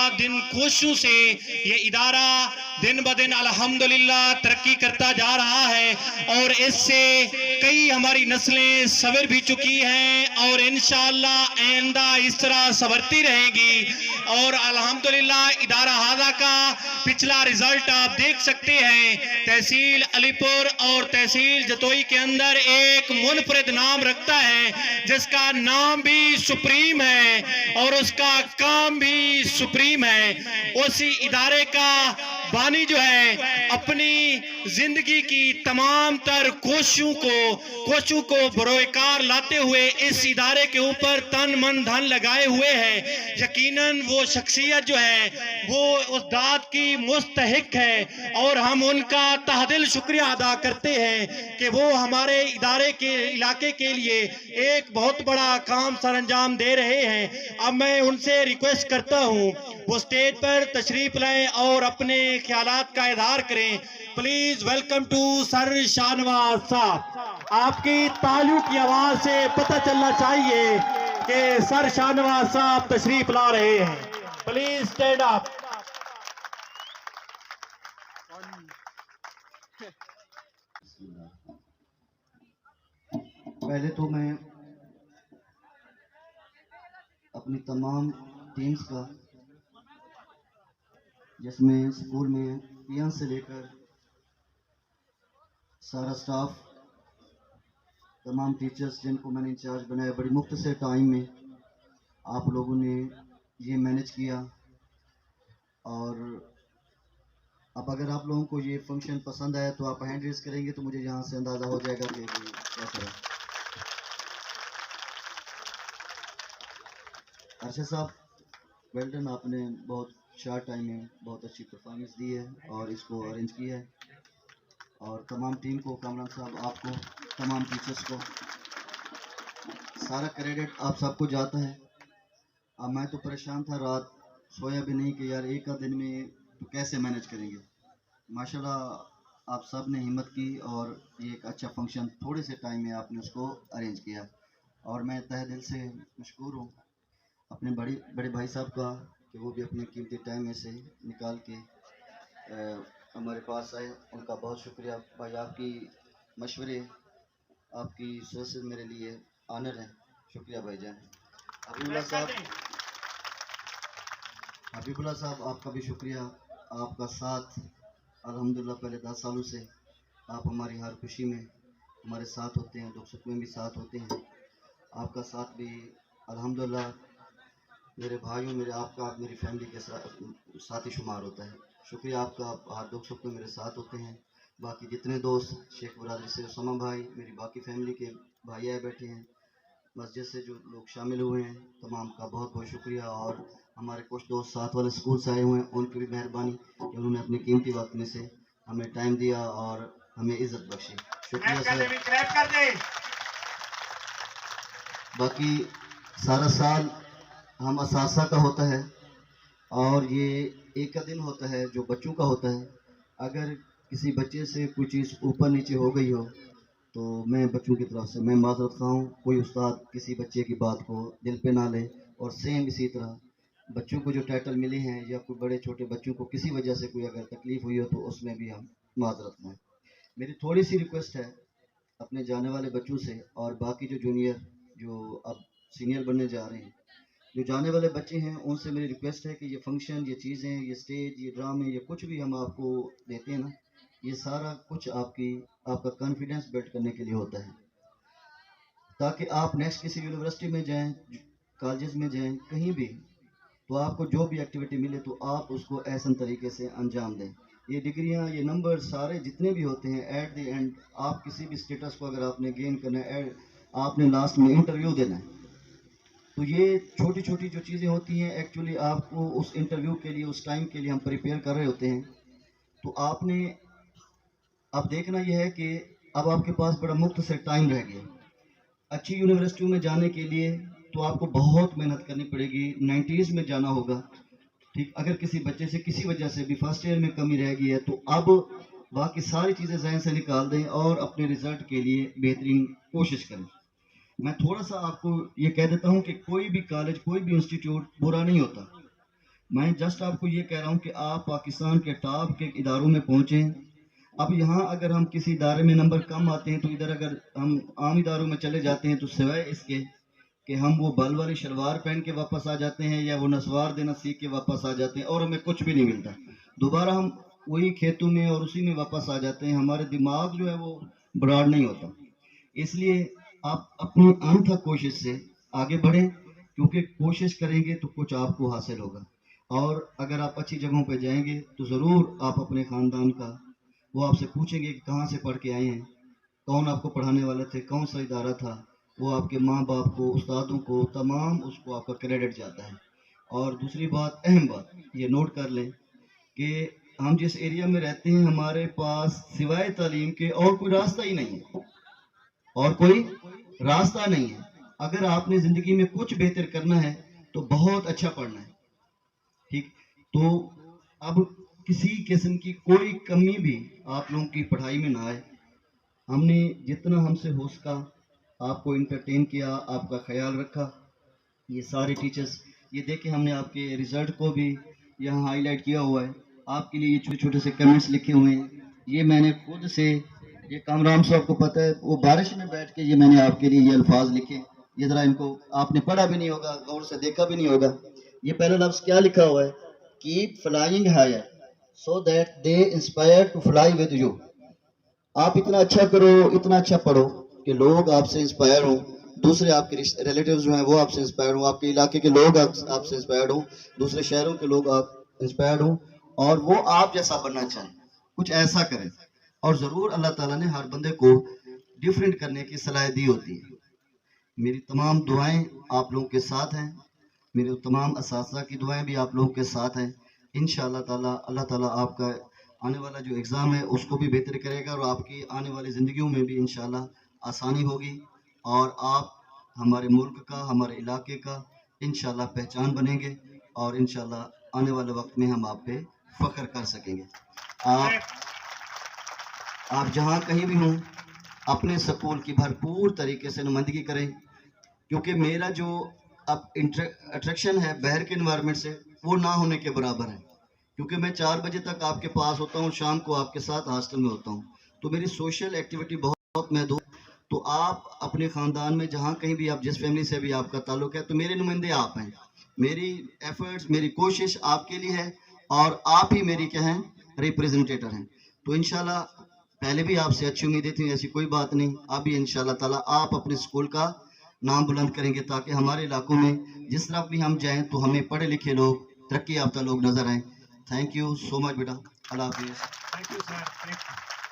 रात दिन कोशिशों से ये इदारा दिन ब दिन अल्हम्दुलिल्लाह तरक्की करता जा रहा है और इससे कई हमारी नस्लें सवर भी चुकी हैं और इंशाअल्लाह आइंदा इस तरह संवरती रहेगी। और अल्हम्दुलिल्लाह इदारा हादा का पिछला रिजल्ट आप देख सकते हैं। तहसील अलीपुर और तहसील जतोई के अंदर एक मुनफरिद नाम रखता है जिसका नाम भी सुप्रीम है और उसका काम भी सुप्रीम है। उसी इदारे का बानी जो है अपनी जिंदगी की तमाम तर कोशिशों को बरोकार लाते हुए इस इदारे के ऊपर तन मन धन लगाए हुए है। यकीनन वो शख्सियत जो है वो उस दाद की मुस्तहिक है और हम उनका तहदिल शुक्रिया अदा करते हैं कि वो हमारे इदारे के इलाके के लिए एक बहुत बड़ा काम सरअंजाम दे रहे हैं। अब मैं उनसे रिक्वेस्ट करता हूँ वो स्टेज पर तशरीफ लाएं और अपने ख्यालात का इजहार करें। Please welcome to sir Shahnawaz साहब। आपकी तालियों की आवाज से पता चलना चाहिए कि सर शाहनवाज साहब तशरीफ ला रहे हैं। Please stand up. पहले तो मैं अपनी तमाम टीम्स का, जिसमें स्कूल में पियन से लेकर सारा स्टाफ, तमाम टीचर्स जिनको मैंने इंचार्ज बनाया, बड़ी मुख्तसर टाइम में आप लोगों ने ये मैनेज किया। और अब अगर आप लोगों को ये फंक्शन पसंद आया तो आप हैंड रेज करेंगे तो मुझे यहाँ से अंदाज़ा हो जाएगा कि कैसा है। अर्शद साहब वेल डन, आपने बहुत शॉर्ट टाइम में बहुत अच्छी परफॉर्मेंस दी है और इसको अरेंज किया है। और तमाम टीम को, कामरान साहब आपको, तमाम टीचर्स को सारा क्रेडिट आप सबको जाता है। अब मैं तो परेशान था, रात सोया भी नहीं कि यार एक आध दिन में तो कैसे मैनेज करेंगे। माशाल्लाह आप सब ने हिम्मत की और ये एक अच्छा फंक्शन थोड़े से टाइम में आपने उसको अरेंज किया और मैं तहे दिल से मशकूर हूँ अपने बड़े भाई साहब का कि वो भी अपने कीमती टाइम में से निकाल के हमारे पास आए। उनका बहुत शुक्रिया भाई, आपकी मशवरे, आपकी सोच मेरे लिए ऑनर है। शुक्रिया भाईजान। हबीबुल्लाह साहब आपका भी शुक्रिया, आपका साथ अल्हम्दुलिल्लाह पहले 10 सालों से आप हमारी हर खुशी में हमारे साथ होते हैं, दुख सुख में भी साथ होते हैं। आपका साथ भी अल्हम्दुलिल्लाह मेरे भाइयों, आप मेरी फैमिली के साथ ही शुमार होता है। शुक्रिया आपका, आप हर दुख सुख में मेरे साथ होते हैं। बाकी जितने दोस्त, शेख बरादरी से उस्मा भाई, मेरी बाकी फैमिली के भाई आए बैठे हैं, मस्जिद से जो लोग शामिल हुए हैं, तमाम का बहुत बहुत शुक्रिया। और हमारे कुछ दोस्त साथ वाले स्कूल से आए हुए हैं, उनकी भी मेहरबानी कि उन्होंने अपने कीमती वक्त में से हमें टाइम दिया और हमें इज्जत बख्शी। शुक्रिया सर। बाकी सारा साल हम असासा का होता है और ये एक का दिन होता है जो बच्चों का होता है। अगर किसी बच्चे से कोई चीज़ ऊपर नीचे हो गई हो तो मैं बच्चों की तरफ से मैं माजरत खा हूँ। कोई उस्ताद किसी बच्चे की बात को दिल पे ना ले। और सेम इसी तरह बच्चों को जो टाइटल मिले हैं या कोई बड़े छोटे बच्चों को किसी वजह से कोई अगर तकलीफ़ हुई हो तो उसमें भी हम माजरत खाएँ। मेरी थोड़ी सी रिक्वेस्ट है अपने जाने वाले बच्चों से और बाकी जो जूनियर, जो अब सीनियर बनने जा रहे हैं, जो जाने वाले बच्चे हैं, उनसे मेरी रिक्वेस्ट है कि ये फंक्शन, ये चीज़ें, ये स्टेज, ये ड्रामे, ये कुछ भी हम आपको देते हैं ना, ये सारा कुछ आपका कॉन्फिडेंस बिल्ड करने के लिए होता है, ताकि आप नेक्स्ट किसी यूनिवर्सिटी में जाएं, कॉलेज में जाएं, कहीं भी, तो आपको जो भी एक्टिविटी मिले तो आप उसको ऐसा तरीके से अंजाम दें। ये डिग्रियां, ये नंबर सारे जितने भी होते हैं, एट द एंड आप किसी भी स्टेटस को अगर आपने गेन करना है, आपने लास्ट में इंटरव्यू देना है, तो ये छोटी छोटी जो चीज़ें होती हैं एक्चुअली आपको उस इंटरव्यू के लिए, उस टाइम के लिए हम प्रिपेयर कर रहे होते हैं। तो आपने अब देखना यह है कि अब आपके पास बड़ा मुख्तसर टाइम रह गया। अच्छी यूनिवर्सिटियों में जाने के लिए तो आपको बहुत मेहनत करनी पड़ेगी, 90s में जाना होगा, ठीक। अगर किसी बच्चे से किसी वजह से भी फर्स्ट ईयर में कमी रह गई है तो अब बाकी सारी चीज़ें जहन से निकाल दें और अपने रिजल्ट के लिए बेहतरीन कोशिश करें। मैं थोड़ा सा आपको ये कह देता हूँ कि कोई भी कॉलेज, कोई भी इंस्टीट्यूट बुरा नहीं होता, मैं जस्ट आपको ये कह रहा हूँ कि आप पाकिस्तान के टॉप के इदारों में पहुँचें। अब यहाँ अगर हम किसी इदारे में नंबर कम आते हैं तो इधर अगर हम आम इदारों में चले जाते हैं तो सिवाय इसके कि हम वो बल वाली शलवार पहन के वापस आ जाते हैं या वो नसवार देना सीख के वापस आ जाते हैं और हमें कुछ भी नहीं मिलता। दोबारा हम वही खेतों में और उसी में वापस आ जाते हैं, हमारे दिमाग जो है वो ब्रॉड नहीं होता। इसलिए आप अपनी अनथक कोशिश से आगे बढ़ें, क्योंकि कोशिश करेंगे तो कुछ आपको हासिल होगा। और अगर आप अच्छी जगहों पर जाएंगे तो ज़रूर आप अपने ख़ानदान का, वो आपसे पूछेंगे कि कहाँ से पढ़ के आए हैं, कौन आपको पढ़ाने वाले थे, कौन सा इदारा था, वो आपके माँ बाप को, उस्तादों को, तमाम उसको आपका क्रेडिट जाता है। और दूसरी बात, अहम बात ये नोट कर लें कि हम जिस एरिया में रहते हैं हमारे पास सिवाय तालीम के और कोई रास्ता ही नहीं है, और कोई रास्ता नहीं है। अगर आपने ज़िंदगी में कुछ बेहतर करना है तो बहुत अच्छा पढ़ना है, ठीक। तो अब किसी किस्म की कोई कमी भी आप लोगों की पढ़ाई में ना आए। हमने जितना हमसे हो सका आपको इंटरटेन किया, आपका ख्याल रखा। ये सारे टीचर्स, ये देखें हमने आपके रिजल्ट को भी यहाँ हाईलाइट किया हुआ है, आपके लिए ये छोटे छोटे से कमेंट्स लिखे हुए हैं। ये मैंने खुद से, ये कामरान साहब को पता है, वो बारिश में बैठ के ये मैंने आपके लिए ये अल्फाज लिखे। ये ज़रा इनको आपने पढ़ा भी नहीं होगा, गौर से देखा भी नहीं होगा। ये पहला लफ्ज़ क्या लिखा हुआ है, keep flying higher so that they inspire to fly with you. आप इतना अच्छा करो, इतना अच्छा पढ़ो कि लोग आपसे इंस्पायर हों, दूसरे आपके रिलेटिव्स जो हैं वो आपसे इंस्पायर हों, आपके इलाके के लोग आपसे इंस्पायर्ड हों, दूसरे शहरों के लोग आप इंस्पायर्ड हों और वो आप जैसा बनना चाहें, कुछ ऐसा करें। और ज़रूर अल्लाह ताला ने हर बंदे को डिफरेंट करने की सलाह दी होती है। मेरी तमाम दुआएं आप लोगों के साथ हैं, मेरे तमाम असातिज़ा की दुआएं भी आप लोगों के साथ हैं। इंशाअल्लाह ताला अल्लाह ताला आपका आने वाला जो एग्ज़ाम है उसको भी बेहतर करेगा और आपकी आने वाली ज़िंदगियों में भी इंशाअल्लाह आसानी होगी और आप हमारे मुल्क का, हमारे इलाके का इंशाअल्लाह पहचान बनेंगे और इंशाअल्लाह आने वाले वक्त में हम आप पे फ़ख्र कर सकेंगे। आप जहाँ कहीं भी हों अपने स्कूल की भरपूर तरीके से नुमाइंदगी करें, क्योंकि मेरा जो अब अट्रैक्शन है बाहर के इन्वायरमेंट से वो ना होने के बराबर है, क्योंकि मैं 4 बजे तक आपके पास होता हूँ, शाम को आपके साथ हॉस्टल में होता हूँ, तो मेरी सोशल एक्टिविटी बहुत महदूद। तो आप अपने ख़ानदान में जहाँ कहीं भी, आप जिस फैमिली से भी आपका ताल्लुक़ है, तो मेरे नुमाइंदे आप हैं। मेरी एफर्ट्स, मेरी कोशिश आपके लिए है और आप ही मेरी क्या हैं, रिप्रेजेंटेटर हैं। तो इंशाल्लाह पहले भी आपसे अच्छी उम्मीदें थी, ऐसी कोई बात नहीं, अब भी इंशाल्लाह ताला आप अपने स्कूल का नाम बुलंद करेंगे ताकि हमारे इलाकों में जिस तरफ भी हम जाएं तो हमें पढ़े लिखे लोग, तरक्की याफ्ता लोग नजर आएं। थैंक यू सो मच बेटा, अल्लाह हाफिज़। Thank you sir.